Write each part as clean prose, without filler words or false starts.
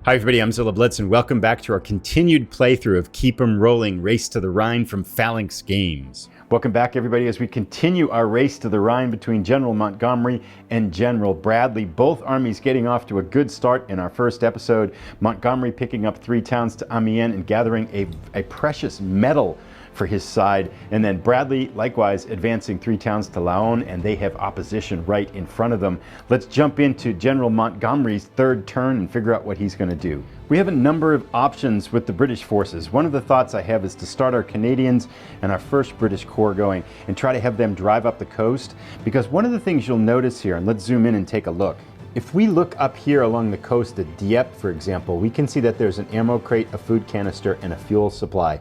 Hi everybody, I'm Zilla Blitz and welcome back to our continued playthrough of Keep 'em Rolling Race to the Rhine from Phalanx Games. Welcome back everybody as we continue our race to the Rhine between General Montgomery and General Bradley. Both armies getting off to a good start in our first episode. Montgomery picking up 3 towns to Amiens and gathering a precious medal for his side, and then Bradley likewise advancing 3 towns to Laon, and they have opposition right in front of them. Let's jump into General Montgomery's third turn and figure out what he's going to do. We have a number of options with the British forces. One of the thoughts I have is to start our Canadians and our 1st British Corps going and try to have them drive up the coast, because one of the things you'll notice here, and let's zoom in and take a look. If we look up here along the coast at Dieppe, for example, we can see that there's an ammo crate, a food canister, and a fuel supply.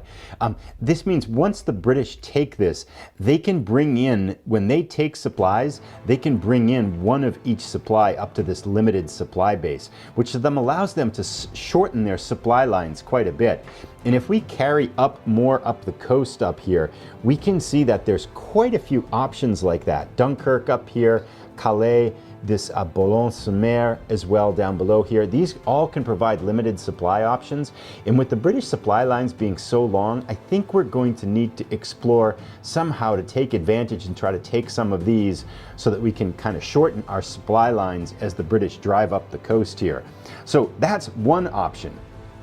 This means once the British take this, they can bring in, when they take supplies, they can bring in one of each supply up to this limited supply base, which allows them to shorten their supply lines quite a bit. And if we carry up more up the coast up here, we can see that there's quite a few options like that. Dunkirk up here, Calais, this Boulogne-sur-Mer as well down below here. These all can provide limited supply options. And with the British supply lines being so long, I think we're going to need to explore somehow to take advantage and try to take some of these so that we can kind of shorten our supply lines as the British drive up the coast here. So that's one option.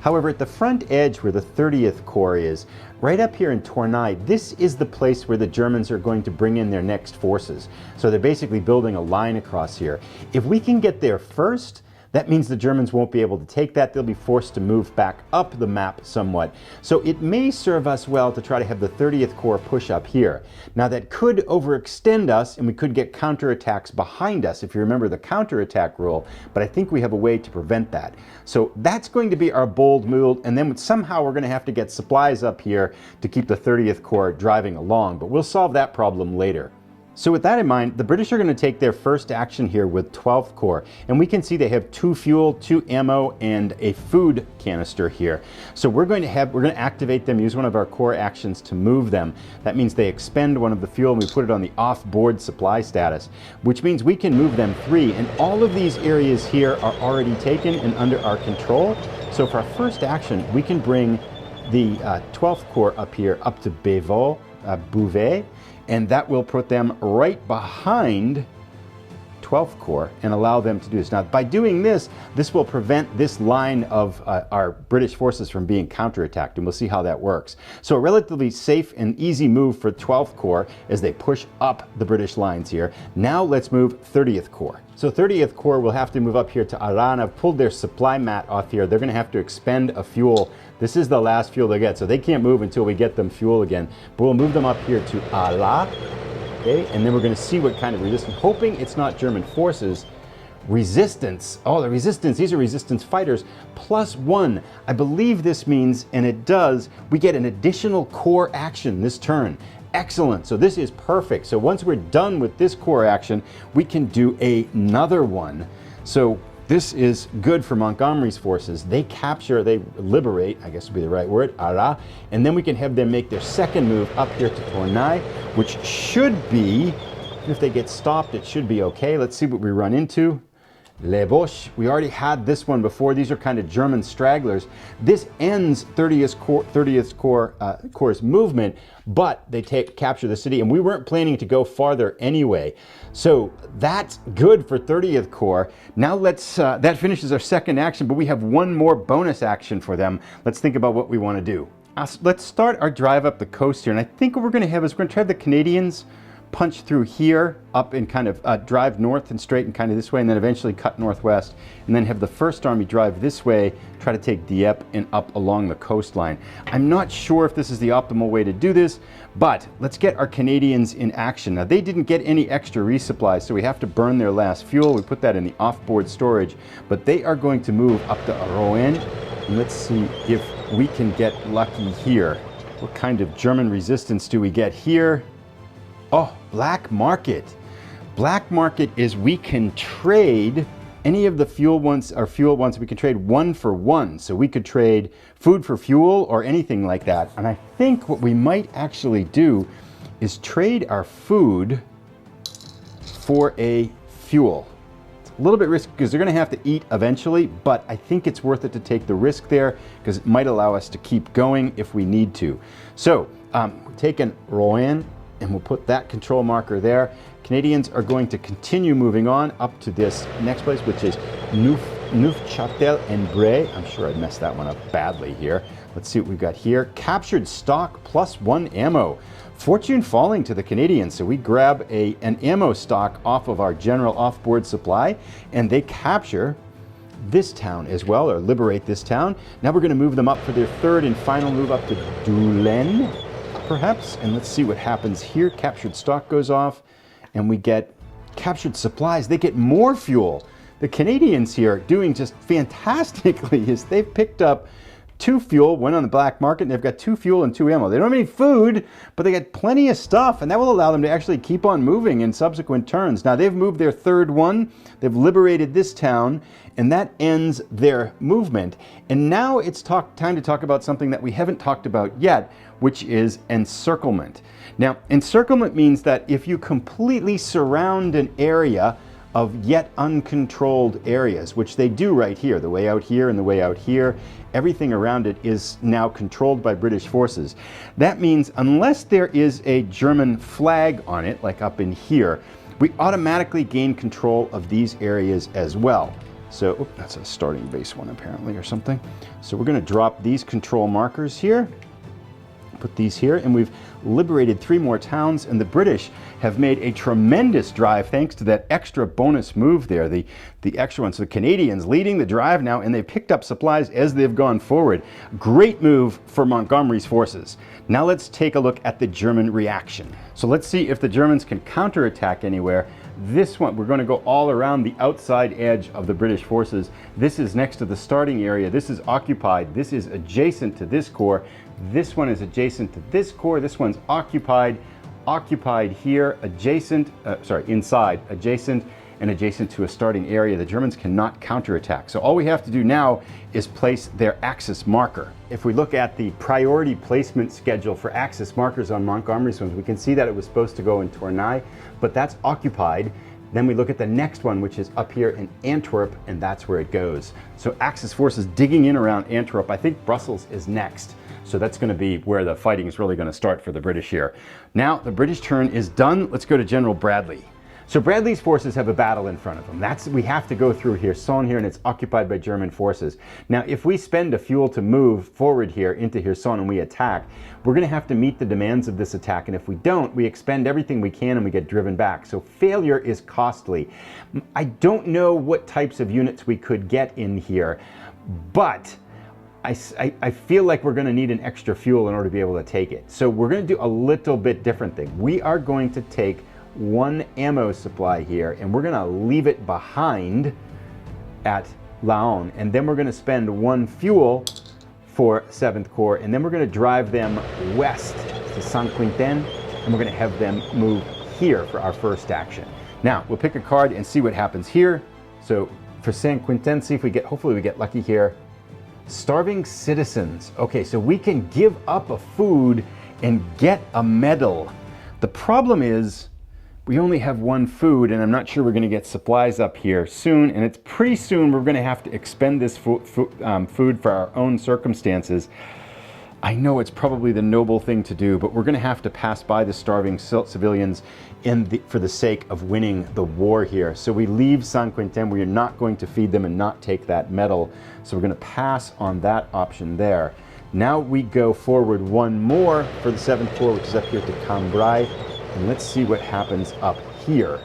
However, at the front edge where the 30th Corps is, right up here in Tournai, this is the place where the Germans are going to bring in their next forces. So they're basically building a line across here. If we can get there first, that means the Germans won't be able to take that. They'll be forced to move back up the map somewhat. So it may serve us well to try to have the 30th Corps push up here. Now that could overextend us and we could get counterattacks behind us, if you remember the counterattack rule, but I think we have a way to prevent that. So that's going to be our bold move, and then somehow we're going to have to get supplies up here to keep the 30th Corps driving along, but we'll solve that problem later. So with that in mind, the British are going to take their first action here with 12th Corps, and we can see they have 2 fuel, 2 ammo, and a food canister here. So we're going to activate them, use one of our core actions to move them. That means they expend one of the fuel and we put it on the off-board supply status, which means we can move them 3, and all of these areas here are already taken and under our control. So for our first action, we can bring the 12th Corps up here, up to Beauvais, and that will put them right behind 12th Corps and allow them to do this. Now, by doing this, this will prevent this line of our British forces from being counterattacked, and we'll see how that works. So a relatively safe and easy move for 12th Corps as they push up the British lines here. Now let's move 30th Corps. So 30th Corps will have to move up here to Arran. I've pulled their supply mat off here. They're going to have to expend a fuel. This is the last fuel they get, so they can't move until we get them fuel again. But we'll move them up here to Ala. Okay, and then we're going to see what kind of resistance, hoping it's not German forces. Resistance, oh, the resistance, these are resistance fighters, +1. I believe this means, and it does, we get an additional core action this turn. Excellent, so this is perfect. So once we're done with this core action, we can do another one. So this is good for Montgomery's forces. They capture, they liberate, I guess would be the right word, Arras, and then we can have them make their second move up here to Tournai, which should be, if they get stopped, it should be okay. Let's see what we run into. Les Boches, we already had this one before. These are kind of German stragglers. This ends 30th Corps' movement, but they capture the city, and we weren't planning to go farther anyway. So that's good for 30th Corps. Now let's, that finishes our second action, but we have one more bonus action for them. Let's think about what we want to do. Let's start our drive up the coast here, and I think what we're going to have is we're going to try the Canadians punch through here up and kind of drive north and straight and kind of this way, and then eventually cut northwest, and then have the first army drive this way, try to take Dieppe and up along the coastline. I'm not sure if this is the optimal way to do this, but let's get our Canadians in action. Now they didn't get any extra resupply, so we have to burn their last fuel. We put that in the off-board storage, but they are going to move up to Rouen, and let's see if we can get lucky here. What kind of German resistance do we get here? Oh, black market. Black market is we can trade any of the fuel ones, our fuel ones, we can trade 1 for 1. So we could trade food for fuel or anything like that. And I think what we might actually do is trade our food for a fuel. A little bit risky because they're going to have to eat eventually, but I think it's worth it to take the risk there because it might allow us to keep going if we need to. So we're taking Rouen and we'll put that control marker there. Canadians are going to continue moving on up to this next place, which is Neufchâtel and Bray. I'm sure I messed that one up badly here. Let's see what we've got here. Captured stock +1 ammo. Fortune falling to the Canadians. So we grab an ammo stock off of our general off-board supply, and they capture this town as well, or liberate this town. Now we're going to move them up for their third and final move up to Doullens, perhaps. And let's see what happens here. Captured stock goes off, and we get captured supplies. They get more fuel. The Canadians here are doing just fantastically as they've picked up 2 fuel, went on the black market, and they've got 2 fuel and 2 ammo. They don't have any food, but they got plenty of stuff, and that will allow them to actually keep on moving in subsequent turns. Now they've moved their third one, they've liberated this town, and that ends their movement. And now it's time to talk about something that we haven't talked about yet, which is encirclement. Now, encirclement means that if you completely surround an area of yet uncontrolled areas, which they do right here, the way out here and the way out here, everything around it is now controlled by British forces. That means unless there is a German flag on it, like up in here, we automatically gain control of these areas as well. So, that's a starting base one apparently or something. So we're going to drop these control markers here, put these here, and we've liberated 3 more towns, and the British have made a tremendous drive thanks to that extra bonus move there, the extra one. So the Canadians leading the drive now, and they've picked up supplies as they've gone forward. Great move for Montgomery's forces. Now let's take a look at the German reaction. So let's see if the Germans can counterattack anywhere. This one, we're going to go all around the outside edge of the British forces. This is next to the starting area. This is occupied. This is adjacent to this core. This one is adjacent to this core. This one's occupied. Occupied here, adjacent, inside, adjacent, and adjacent to a starting area. The Germans cannot counterattack. So all we have to do now is place their axis marker. If we look at the priority placement schedule for axis markers on Montgomery's ones, we can see that it was supposed to go in Tournai, but that's occupied. Then we look at the next one, which is up here in Antwerp, and that's where it goes. So Axis forces digging in around Antwerp. I think Brussels is next. So that's going to be where the fighting is really going to start for the British here. Now the British turn is done. Let's go to General Bradley. So Bradley's forces have a battle in front of them. We have to go through here, Son here, and it's occupied by German forces. Now, if we spend a fuel to move forward here into Hirson and we attack, we're going to have to meet the demands of this attack. And if we don't, we expend everything we can and we get driven back. So failure is costly. I don't know what types of units we could get in here, but I feel like we're going to need an extra fuel in order to be able to take it. So we're going to do a little bit different thing. We are going to take 1 ammo supply here, and we're going to leave it behind at Laon, and then we're going to spend 1 fuel for 7th Corps, and then we're going to drive them west to Saint-Quentin, and we're going to have them move here for our first action. Now we'll pick a card and see what happens here. So for Saint-Quentin, see if we get, hopefully we get lucky here. Starving citizens. Okay, so we can give up a food and get a medal. The problem is we only have 1 food, and I'm not sure we're going to get supplies up here soon, and it's pretty soon we're going to have to expend this food for our own circumstances. I know it's probably the noble thing to do, but we're going to have to pass by the starving civilians for the sake of winning the war here. So we leave Saint-Quentin. We are not going to feed them and not take that medal. So we're going to pass on that option there. Now we go forward 1 more for the 7th Corps, which is up here to Cambrai. And let's see what happens up here.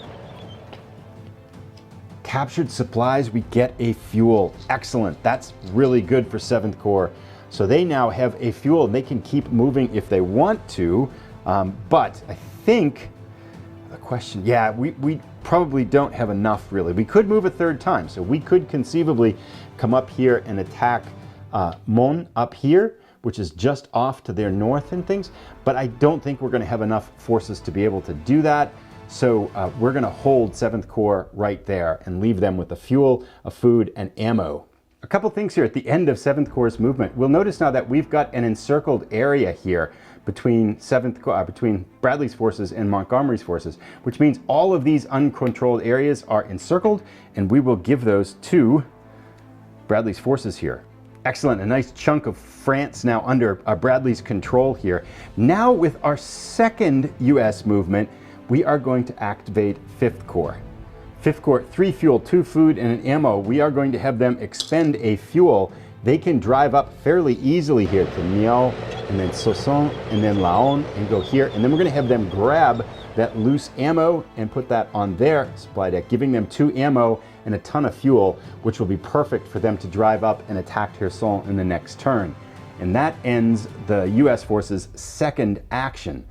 Captured supplies, we get a fuel. Excellent. That's really good for 7th Corps. So they now have a fuel and they can keep moving if they want to. But I think the question, yeah, we probably don't have enough really. We could move a 3rd time. So we could conceivably come up here and attack Mons up here, which is just off to their north and things, but I don't think we're going to have enough forces to be able to do that. So we're going to hold 7th Corps right there and leave them with the fuel, a food, and ammo. A couple things here at the end of 7th Corps' movement. We'll notice now that we've got an encircled area here between between Bradley's forces and Montgomery's forces, which means all of these uncontrolled areas are encircled, and we will give those to Bradley's forces here. Excellent, a nice chunk of France now under Bradley's control here. Now with our second US movement, we are going to activate 5th Corps. 5th Corps, 3 fuel, 2 food, and an ammo. We are going to have them expend a fuel. They can drive up fairly easily here to Niel, and then Soissons, and then Laon, and go here. And then we're going to have them grab that loose ammo and put that on their supply deck, giving them 2 ammo and a ton of fuel, which will be perfect for them to drive up and attack Kherson in the next turn. And that ends the US forces' second action.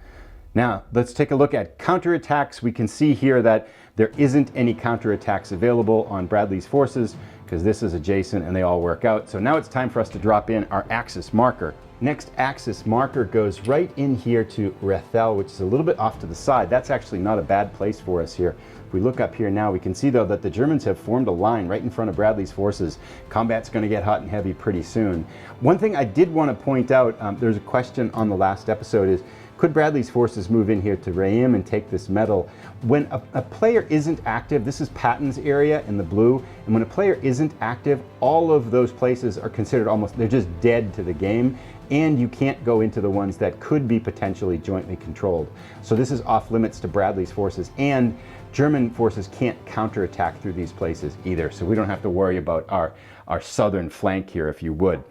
Now, let's take a look at counterattacks. We can see here that there isn't any counterattacks available on Bradley's forces because this is adjacent and they all work out. So now it's time for us to drop in our axis marker. Next axis marker goes right in here to Rethel, which is a little bit off to the side. That's actually not a bad place for us here. If we look up here now, we can see though that the Germans have formed a line right in front of Bradley's forces. Combat's going to get hot and heavy pretty soon. One thing I did want to point out, there's a question on the last episode, is could Bradley's forces move in here to Reims and take this medal? When a player isn't active, this is Patton's area in the blue, and when a player isn't active, all of those places are considered almost, they're just dead to the game, and you can't go into the ones that could be potentially jointly controlled. So this is off limits to Bradley's forces, and German forces can't counterattack through these places either, so we don't have to worry about our southern flank here, if you would.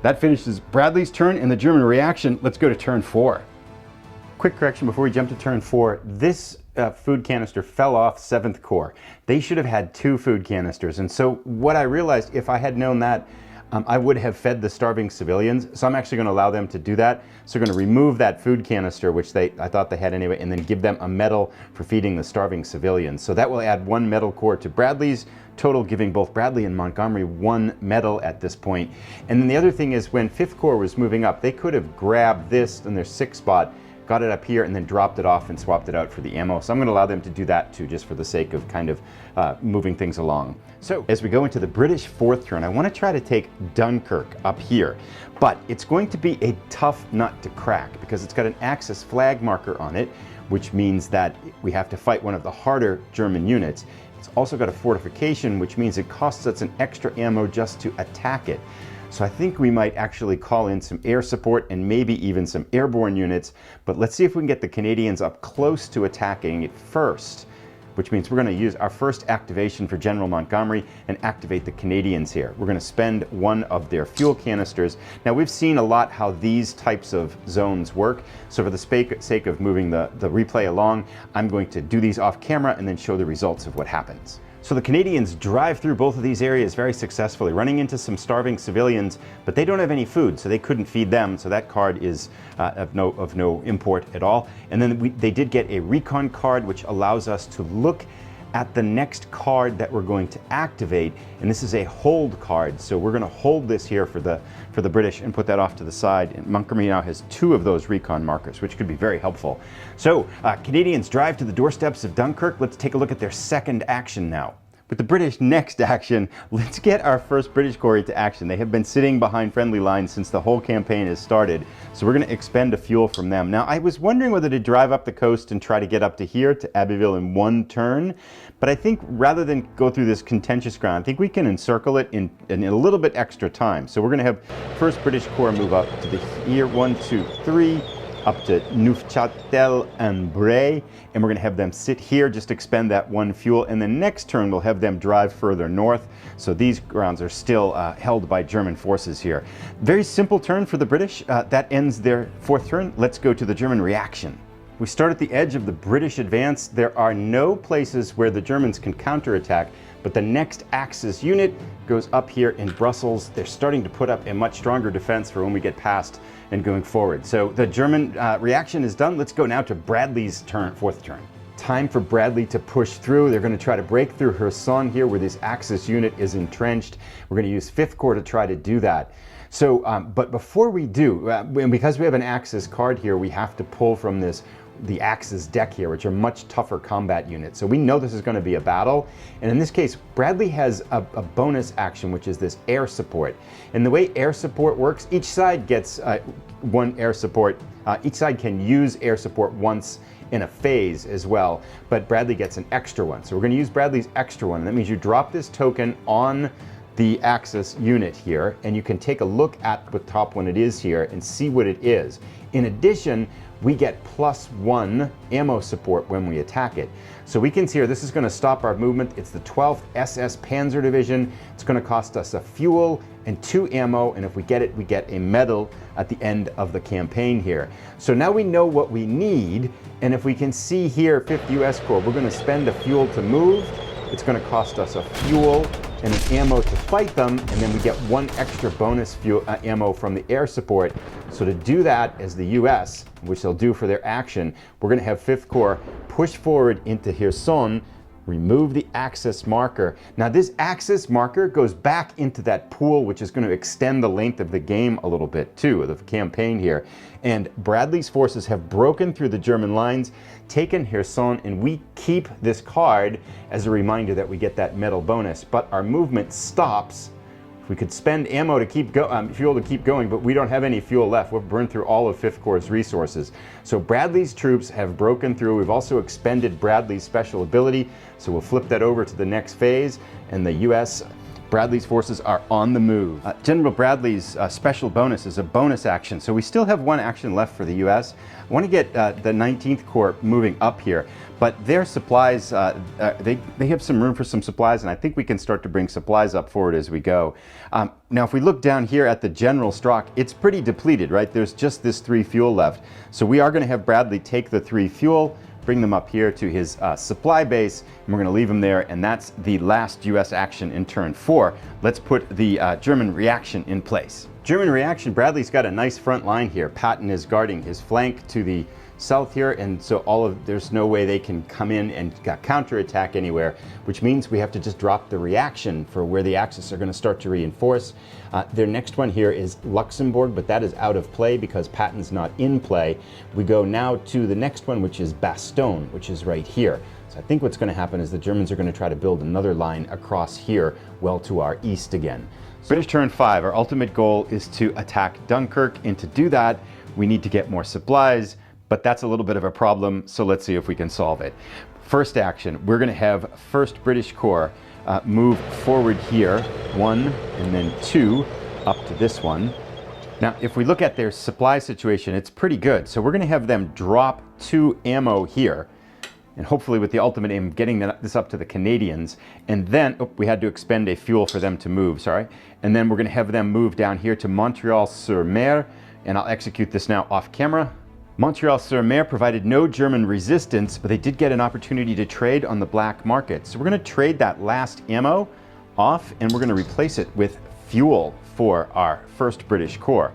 That finishes Bradley's turn and the German reaction. Let's go to turn 4. Quick correction before we jump to turn 4. This food canister fell off 7th Corps. They should have had 2 food canisters. And so what I realized, if I had known that, I would have fed the starving civilians. So I'm actually going to allow them to do that. So we're going to remove that food canister, which I thought they had anyway, and then give them a medal for feeding the starving civilians. So that will add 1 medal corps to Bradley's total, giving both Bradley and Montgomery 1 medal at this point. And then the other thing is when 5th Corps was moving up, they could have grabbed this in their 6th spot, got it up here, and then dropped it off and swapped it out for the ammo. So I'm going to allow them to do that too, just for the sake of kind of moving things along. So as we go into the British 4th turn, I want to try to take Dunkirk up here, but it's going to be a tough nut to crack because it's got an Axis flag marker on it, which means that we have to fight one of the harder German units. It's also got a fortification, which means it costs us an extra ammo just to attack it. So I think we might actually call in some air support and maybe even some airborne units, but let's see if we can get the Canadians up close to attacking it first, which means we're going to use our first activation for General Montgomery and activate the Canadians here. We're going to spend 1 of their fuel canisters. Now we've seen a lot how these types of zones work, so for the sake of moving the replay along, I'm going to do these off camera and then show the results of what happens. So the Canadians drive through both of these areas very successfully, running into some starving civilians, but they don't have any food, so they couldn't feed them, so that card is of no import at all. And then they did get a recon card, which allows us to look at the next card that we're going to activate, and this is a hold card. So we're going to hold this here for the British and put that off to the side. And Montgomery now has 2 of those recon markers, which could be very helpful. So Canadians drive to the doorsteps of Dunkirk. Let's take a look at their second action now. With the British next action, let's get our first British Corps into action. They have been sitting behind friendly lines since the whole campaign has started, so we're going to expend a fuel from them. Now, I was wondering whether to drive up the coast and try to get up to here, to Abbeville, in 1 turn, but I think rather than go through this contentious ground, I think we can encircle it in a little bit extra time. So we're going to have 1st British Corps move up to the here, 1, 2, 3, up to Neufchâtel and Bray, and we're going to have them sit here, just expend that 1 fuel, and the next turn we'll have them drive further north. So these grounds are still held by German forces here. Very simple turn for the British. That ends their 4th turn. Let's go to the German reaction. We start at the edge of the British advance. There are no places where the Germans can counterattack, but the next Axis unit goes up here in Brussels. They're starting to put up a much stronger defense for when we get past and going forward. So the German reaction is done. Let's go now to Bradley's turn, 4th turn. Time for Bradley to push through. They're going to try to break through Kherson here where this Axis unit is entrenched. We're going to use 5th Corps to try to do that. So, but before we do, and because we have an Axis card here, we have to pull from this the Axis deck here, which are much tougher combat units. So we know this is going to be a battle. And in this case, Bradley has a bonus action, which is this air support. And the way air support works, each side gets one air support. Each side can use air support once in a phase as well, but Bradley gets an extra one. So we're going to use Bradley's extra one. And that means you drop this token on the Axis unit here, and you can take a look at the top one it is here and see what it is. In addition, we get +1 ammo support when we attack it. So we can see here, this is going to stop our movement. It's the 12th SS Panzer Division. It's going to cost us a fuel and 2 ammo, and if we get it, we get a medal at the end of the campaign here. So now we know what we need, and if we can see here, 5th US Corps, we're going to spend a fuel to move. It's going to cost us a fuel and an ammo to fight them, and then we get 1 extra bonus fuel ammo from the air support. So to do that as the US, which they'll do for their action, we're going to have 5th Corps push forward into Kherson, remove the Axis marker. Now this Axis marker goes back into that pool, which is going to extend the length of the game a little bit too, of the campaign here. And Bradley's forces have broken through the German lines, taken Kherson, and we keep this card as a reminder that we get that medal bonus. But our movement stops. We could spend ammo to keep fuel to keep going, but we don't have any fuel left. We've burned through all of 5th Corps' resources. So Bradley's troops have broken through. We've also expended Bradley's special ability, so we'll flip that over to the next phase, and the US, Bradley's forces are on the move. General Bradley's special bonus is a bonus action, so we still have 1 action left for the US. I want to get the 19th Corps moving up here, but their supplies, they have some room for some supplies, and I think we can start to bring supplies up forward as we go. Now if we look down here at the general stock, it's pretty depleted, right? There's just this 3 fuel left. So we are going to have Bradley take the 3 fuel, bring them up here to his supply base, and we're going to leave them there, and that's the last US action in turn 4. Let's put the German reaction in place. German reaction, Bradley's got a nice front line here. Patton is guarding his flank to the south here, and so there's no way they can come in and counterattack anywhere, which means we have to just drop the reaction for where the Axis are going to start to reinforce. Their next one here is Luxembourg, but that is out of play because Patton's not in play. We go now to the next one, which is Bastogne, which is right here. So I think what's going to happen is the Germans are going to try to build another line across here, well to our east again. British turn 5, our ultimate goal is to attack Dunkirk, and to do that, we need to get more supplies. But that's a little bit of a problem, so let's see if we can solve it. First action, we're going to have 1st British Corps move forward here, 1 and then 2 up to this one. Now if we look at their supply situation, it's pretty good. So we're going to have them drop 2 ammo here, and hopefully with the ultimate aim getting this up to the Canadians, and then we had to expend a fuel for them to move, sorry. And then we're going to have them move down here to Montreal-sur-Mer, and I'll execute this now off camera. Montreal-sur-Mer provided no German resistance, but they did get an opportunity to trade on the black market. So we're going to trade that last ammo off, and we're going to replace it with fuel for our 1st British Corps.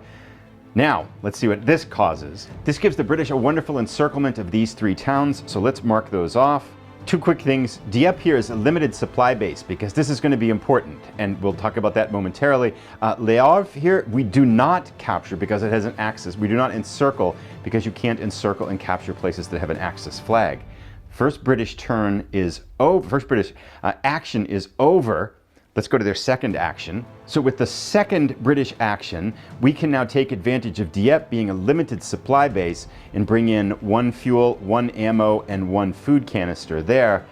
Now, let's see what this causes. This gives the British a wonderful encirclement of these 3 towns, so let's mark those off. 2 quick things. Dieppe here is a limited supply base because this is going to be important, and we'll talk about that momentarily. Le Havre here, we do not capture because it has an Axis. We do not encircle because you can't encircle and capture places that have an Axis flag. First British turn is over. First British action is over. Let's go to their second action. So with the second British action, we can now take advantage of Dieppe being a limited supply base and bring in 1 fuel, 1 ammo, and 1 food canister there.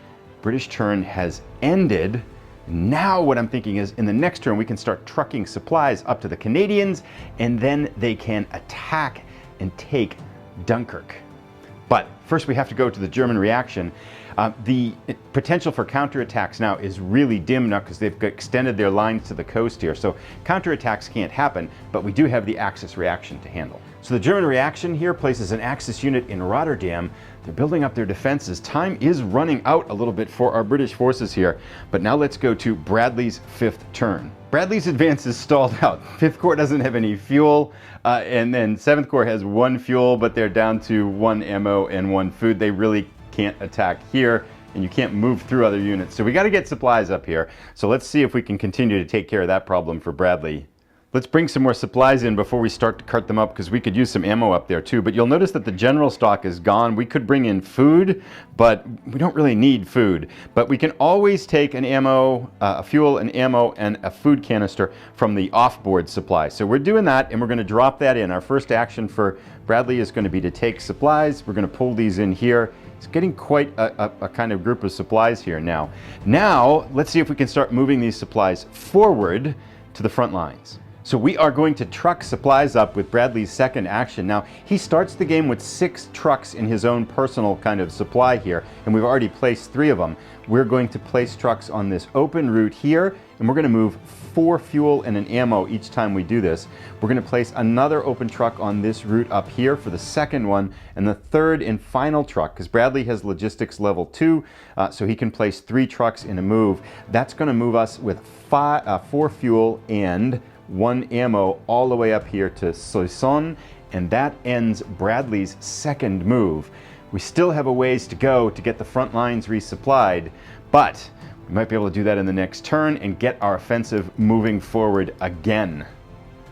British turn has ended. Now what I'm thinking is in the next turn, we can start trucking supplies up to the Canadians, and then they can attack and take Dunkirk. But first we have to go to the German reaction. The potential for counterattacks now is really dim now because they've extended their lines to the coast here. So counterattacks can't happen, but we do have the Axis reaction to handle. So the German reaction here places an Axis unit in Rotterdam. They're building up their defenses. Time is running out a little bit for our British forces here, but now let's go to Bradley's 5th turn. Bradley's advance is stalled out. 5th Corps doesn't have any fuel, and then 7th Corps has 1 fuel, but they're down to 1 ammo and 1 food. They really can't attack here, and you can't move through other units. So we got to get supplies up here. So let's see if we can continue to take care of that problem for Bradley. Let's bring some more supplies in before we start to cart them up, because we could use some ammo up there too. But you'll notice that the general stock is gone. We could bring in food, but we don't really need food. But we can always take an ammo, a fuel, an ammo, and a food canister from the off-board supply. So we're doing that, and we're going to drop that in. Our first action for Bradley is going to be to take supplies. We're going to pull these in here. It's getting quite a kind of group of supplies here now. Now, let's see if we can start moving these supplies forward to the front lines. So we are going to truck supplies up with Bradley's second action. Now, he starts the game with 6 trucks in his own personal kind of supply here, and we've already placed 3 of them. We're going to place trucks on this open route here, and we're going to move 4 fuel and an ammo each time we do this. We're going to place another open truck on this route up here for the second one, and the third and final truck, because Bradley has logistics level 2, so he can place 3 trucks in a move. That's going to move us with 4 fuel and 1 ammo all the way up here to Soissons, and that ends Bradley's second move. We still have a ways to go to get the front lines resupplied, but we might be able to do that in the next turn and get our offensive moving forward again.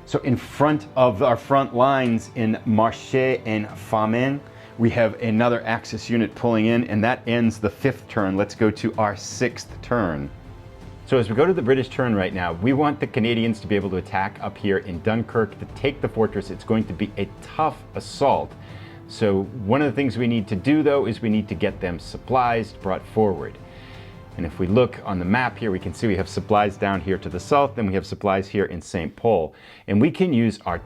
So in front of our front lines in Marché and Famenne, we have another Axis unit pulling in, and that ends the 5th turn. Let's go to our 6th turn. So as we go to the British turn right now, we want the Canadians to be able to attack up here in Dunkirk to take the fortress. It's going to be a tough assault. So one of the things we need to do, though, is we need to get them supplies brought forward. And if we look on the map here, we can see we have supplies down here to the south, then we have supplies here in St. Paul. And we can use our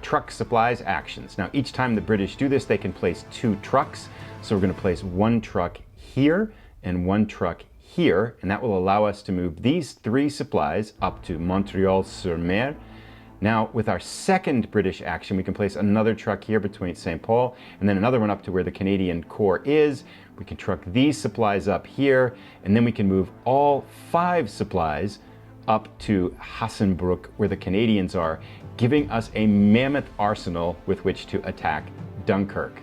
truck supplies actions. Now, each time the British do this, they can place 2 trucks. So we're going to place 1 truck here and 1 truck here, and that will allow us to move these 3 supplies up to Montreal-sur-Mer. Now, with our second British action, we can place another truck here between St. Paul, and then another one up to where the Canadian Corps is. We can truck these supplies up here, and then we can move all 5 supplies up to Hassenbrook, where the Canadians are, giving us a mammoth arsenal with which to attack Dunkirk.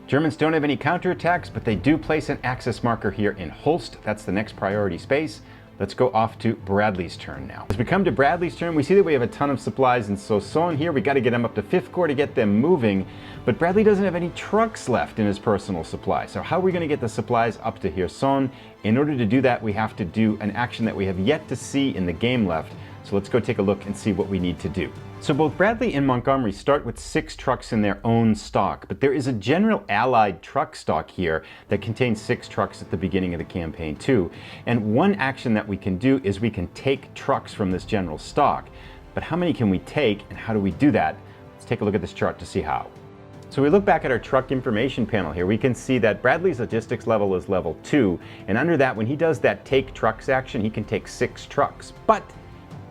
Germans don't have any counterattacks, but they do place an Axis marker here in Holst. That's the next priority space. Let's go off to Bradley's turn now. As we come to Bradley's turn, we see that we have a ton of supplies in Soissons here. We got to get them up to 5th Corps to get them moving, but Bradley doesn't have any trucks left in his personal supply. So how are we going to get the supplies up to Hirson? In order to do that, we have to do an action that we have yet to see in the game left. So let's go take a look and see what we need to do. So both Bradley and Montgomery start with 6 trucks in their own stock, but there is a general allied truck stock here that contains 6 trucks at the beginning of the campaign too. And one action that we can do is we can take trucks from this general stock. But how many can we take, and how do we do that? Let's take a look at this chart to see how. So we look back at our truck information panel here. We can see that Bradley's logistics level is level 2, and under that, when he does that take trucks action, he can take 6 trucks. But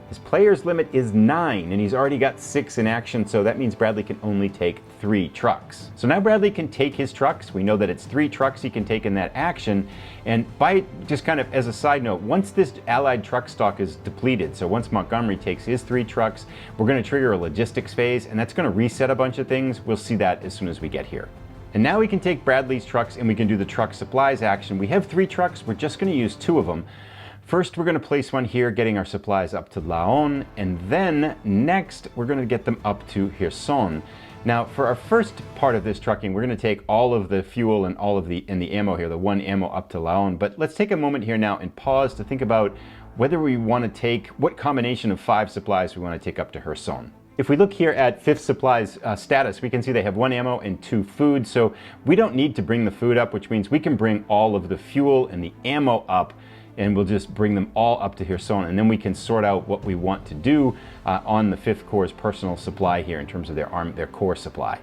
his player's limit is 9, and he's already got 6 in action, so that means Bradley can only take 3 trucks. So now Bradley can take his trucks. We know that it's 3 trucks he can take in that action, and by just kind of as a side note, once this allied truck stock is depleted, so once Montgomery takes his 3 trucks, we're going to trigger a logistics phase, and that's going to reset a bunch of things. We'll see that as soon as we get here. And now we can take Bradley's trucks and we can do the truck supplies action. We have 3 trucks. We're just going to use 2 of them. First, we're going to place one here, getting our supplies up to Laon, and then next, we're going to get them up to Hirson. Now, for our first part of this trucking, we're going to take all of the fuel and all of the ammo here, the 1 ammo up to Laon. But let's take a moment here now and pause to think about whether we want to take, what combination of 5 supplies we want to take up to Hirson. If we look here at 5th supplies status, we can see they have 1 ammo and 2 food. So we don't need to bring the food up, which means we can bring all of the fuel and the ammo up, and we'll just bring them all up to Hirson, and then we can sort out what we want to do on the 5th Corps' personal supply here in terms of their core supply.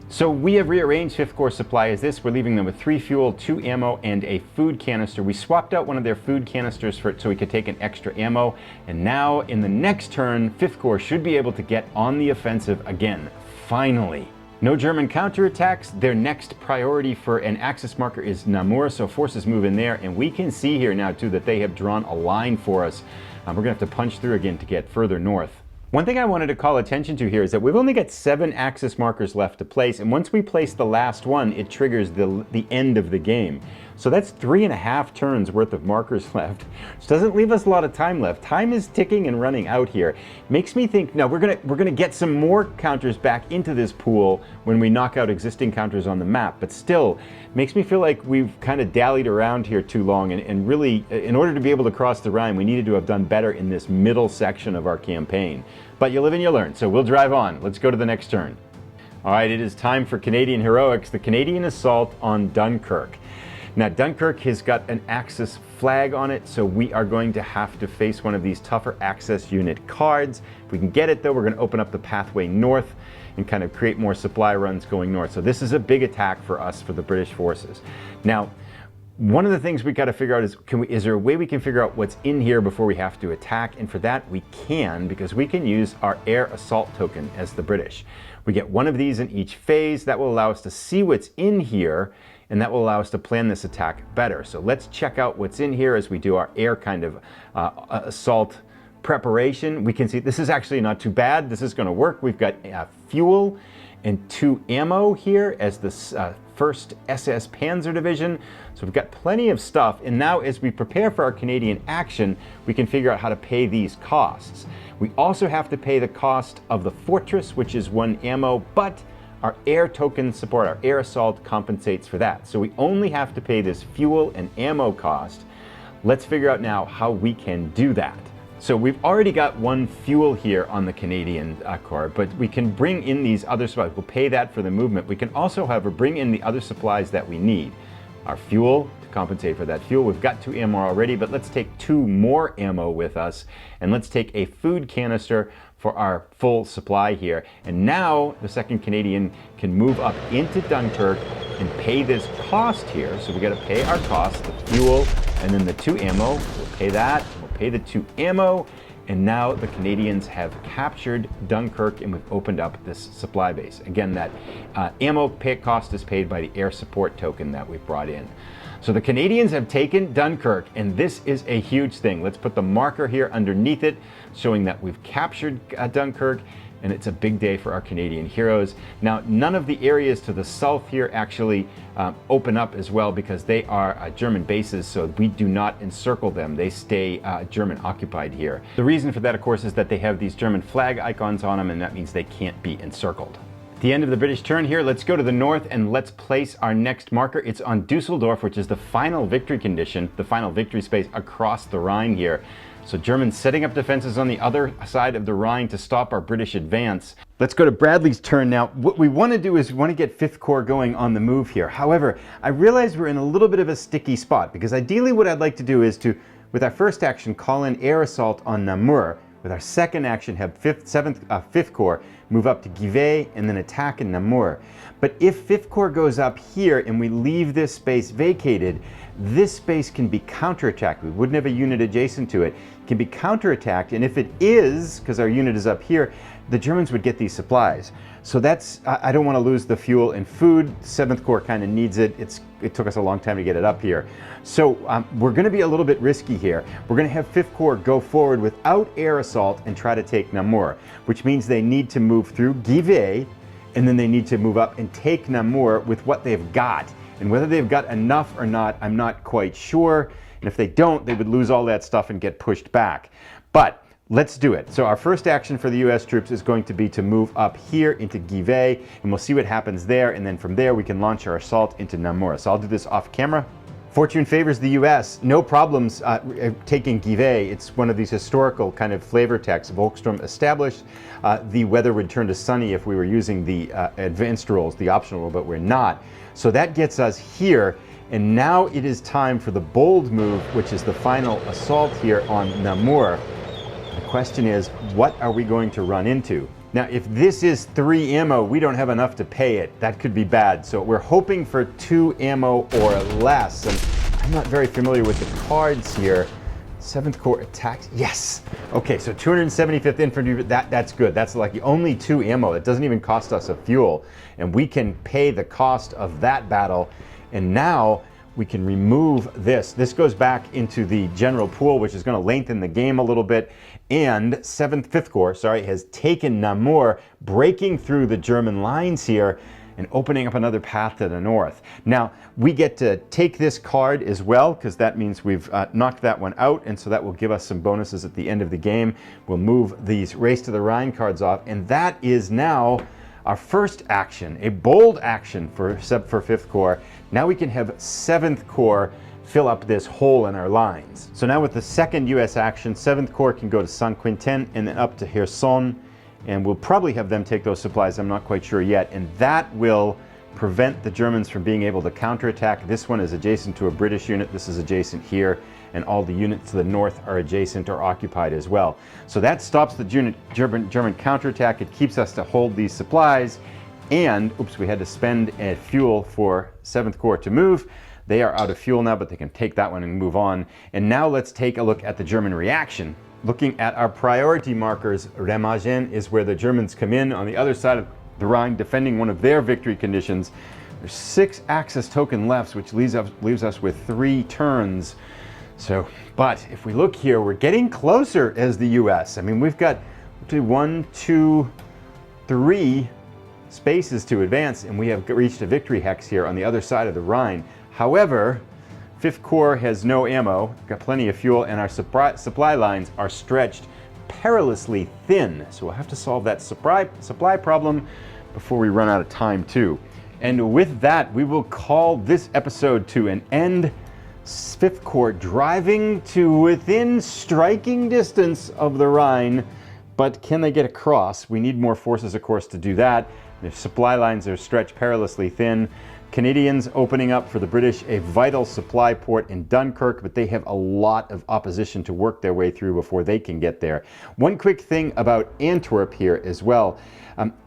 So we have rearranged 5th Corps supply as this. We're leaving them with 3 fuel, 2 ammo, and a food canister. We swapped out one of their food canisters for it so we could take an extra ammo, and now in the next turn, 5th Corps should be able to get on the offensive again, finally. No German counterattacks. Their next priority for an Axis marker is Namur, so forces move in there, and we can see here now too that they have drawn a line for us. We're gonna have to punch through again to get further north. One thing I wanted to call attention to here is that we've only got 7 axis markers left to place, and once we place the last one, it triggers the end of the game. So that's 3.5 turns worth of markers left, which doesn't leave us a lot of time left. Time is ticking and running out here. Makes me think, no, we're gonna get some more counters back into this pool when we knock out existing counters on the map, but still, makes me feel like we've kind of dallied around here too long, and really, in order to be able to cross the Rhine, we needed to have done better in this middle section of our campaign. But you live and you learn, so we'll drive on. Let's go to the next turn. All right, it is time for Canadian Heroics, the Canadian assault on Dunkirk. Now, Dunkirk has got an Axis flag on it, so we are going to have to face one of these tougher Axis unit cards. If we can get it, though, we're going to open up the pathway north and kind of create more supply runs going north. So this is a big attack for us, for the British forces. Now, one of the things we got to figure out is, is there a way we can figure out what's in here before we have to attack? And for that, we can, because we can use our air assault token as the British. We get one of these in each phase. That will allow us to see what's in here, and that will allow us to plan this attack better. So let's check out what's in here as we do our air kind of assault preparation. We can see this is actually not too bad. This is going to work. We've got fuel and 2 ammo here as the 1st SS Panzer Division. So we've got plenty of stuff. And now as we prepare for our Canadian action, we can figure out how to pay these costs. We also have to pay the cost of the fortress, which is 1 ammo, but our air token support, our air assault compensates for that. So we only have to pay this fuel and ammo cost. Let's figure out now how we can do that. So we've already got 1 fuel here on the Canadian Corps, but we can bring in these other supplies. We'll pay that for the movement. We can also, however, bring in the other supplies that we need. Our fuel, to compensate for that fuel. We've got 2 ammo already, but let's take 2 more ammo with us, and let's take a food canister for our full supply here. And now the 2nd Canadian can move up into Dunkirk and pay this cost here. So we got to pay our cost, the fuel, and then the 2 ammo. We'll pay that. We'll pay the 2 ammo. And now the Canadians have captured Dunkirk, and we've opened up this supply base. Again, that ammo cost is paid by the air support token that we've brought in. So the Canadians have taken Dunkirk, and this is a huge thing. Let's put the marker here underneath it, showing that we've captured Dunkirk, and it's a big day for our Canadian heroes. Now, none of the areas to the south here actually open up as well, because they are German bases, so we do not encircle them. They stay German occupied here. The reason for that, of course, is that they have these German flag icons on them, and that means they can't be encircled. The end of the British turn here, let's go to the north and let's place our next marker. It's on Dusseldorf, which is the final victory condition, the final victory space across the Rhine here. So Germans setting up defenses on the other side of the Rhine to stop our British advance. Let's go to Bradley's turn now. What we want to do is we want to get 5th Corps going on the move here. However, I realize we're in a little bit of a sticky spot, because ideally what I'd like to do is to, with our first action, call in air assault on Namur. With our second action, have 5th Corps move up to Givet and then attack in Namur. But if 5th Corps goes up here and we leave this space vacated, this space can be counterattacked. We wouldn't have a unit adjacent to it. It can be counterattacked, and if it is, because our unit is up here, the Germans would get these supplies. So that's, I don't want to lose the fuel and food. 7th Corps kind of needs it. It took us a long time to get it up here. So we're going to be a little bit risky here. We're going to have 5th Corps go forward without air assault and try to take Namur, which means they need to move through Givet, and then they need to move up and take Namur with what they've got. And whether they've got enough or not, I'm not quite sure. And if they don't, they would lose all that stuff and get pushed back. But let's do it. So our first action for the US troops is going to be to move up here into Givet, and we'll see what happens there. And then from there, we can launch our assault into Namur. So I'll do this off camera. Fortune favors the US. No problems taking Givet. It's one of these historical kind of flavor texts. Volkstrom established the weather would turn to sunny if we were using the advanced rules, the optional rule, but we're not. So that gets us here. And now it is time for the bold move, which is the final assault here on Namur. The question is, what are we going to run into? Now, if this is 3 ammo, we don't have enough to pay it. That could be bad. So we're hoping for 2 ammo or less. And I'm not very familiar with the cards here. 7th Corps attacks. Yes. Okay, so 275th Infantry, that's good. That's like only 2 ammo. It doesn't even cost us a fuel. And we can pay the cost of that battle. And now we can remove this. This goes back into the general pool, which is going to lengthen the game a little bit. And 5th Corps, has taken Namur, breaking through the German lines here and opening up another path to the north. Now, we get to take this card as well, because that means we've knocked that one out, and so that will give us some bonuses at the end of the game. We'll move these Race to the Rhine cards off, and that is now our first action, a bold action for 5th Corps. Now we can have 7th Corps fill up this hole in our lines. So now with the second US action, 7th Corps can go to Saint-Quentin and then up to Kherson, and we'll probably have them take those supplies, I'm not quite sure yet, and that will prevent the Germans from being able to counterattack. This one is adjacent to a British unit, this is adjacent here, and all the units to the north are adjacent or occupied as well. So that stops the German counterattack. It keeps us to hold these supplies, and oops, we had to spend fuel for 7th Corps to move. They are out of fuel now, but they can take that one and move on. And now let's take a look at the German reaction. Looking at our priority markers, Remagen is where the Germans come in on the other side of the Rhine, defending one of their victory conditions. There's 6 Axis token left, which leaves us with 3 turns. So, but if we look here, we're getting closer as the US. I mean, we've got 1, 2, 3 spaces to advance, and we have reached a victory hex here on the other side of the Rhine. However, 5th Corps has no ammo, got plenty of fuel, and our supply lines are stretched perilously thin. So we'll have to solve that supply problem before we run out of time too. And with that, we will call this episode to an end. 5th Corps driving to within striking distance of the Rhine, but can they get across? We need more forces, of course, to do that. Their supply lines are stretched perilously thin. Canadians opening up for the British a vital supply port in Dunkirk, but they have a lot of opposition to work their way through before they can get there. One quick thing about Antwerp here as well.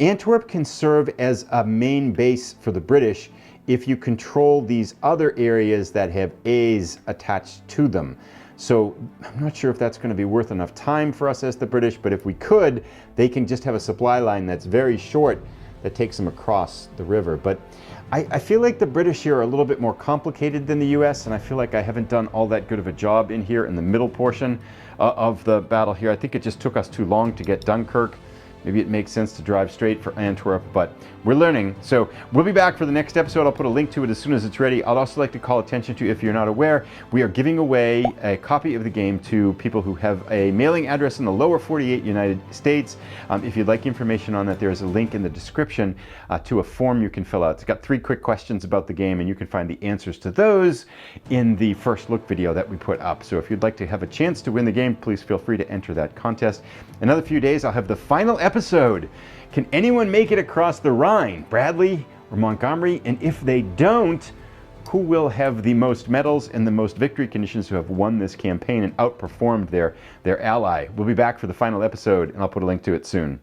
Antwerp can serve as a main base for the British if you control these other areas that have A's attached to them. So I'm not sure if that's going to be worth enough time for us as the British, but if we could, they can just have a supply line that's very short that takes them across the river. But I feel like the British here are a little bit more complicated than the US, and I feel like I haven't done all that good of a job in here in the middle portion of the battle here. I think it just took us too long to get Dunkirk. Maybe it makes sense to drive straight for Antwerp, but we're learning. So we'll be back for the next episode. I'll put a link to it as soon as it's ready. I'd also like to call attention to, if you're not aware, we are giving away a copy of the game to people who have a mailing address in the lower 48 United States. If you'd like information on that, there's a link in the description to a form you can fill out. It's got 3 quick questions about the game, and you can find the answers to those in the first look video that we put up. So if you'd like to have a chance to win the game, please feel free to enter that contest. Another few days, I'll have the final episode. Can anyone make it across the Rhine? Bradley or Montgomery? And if they don't, who will have the most medals and the most victory conditions who have won this campaign and outperformed their ally? We'll be back for the final episode, and I'll put a link to it soon.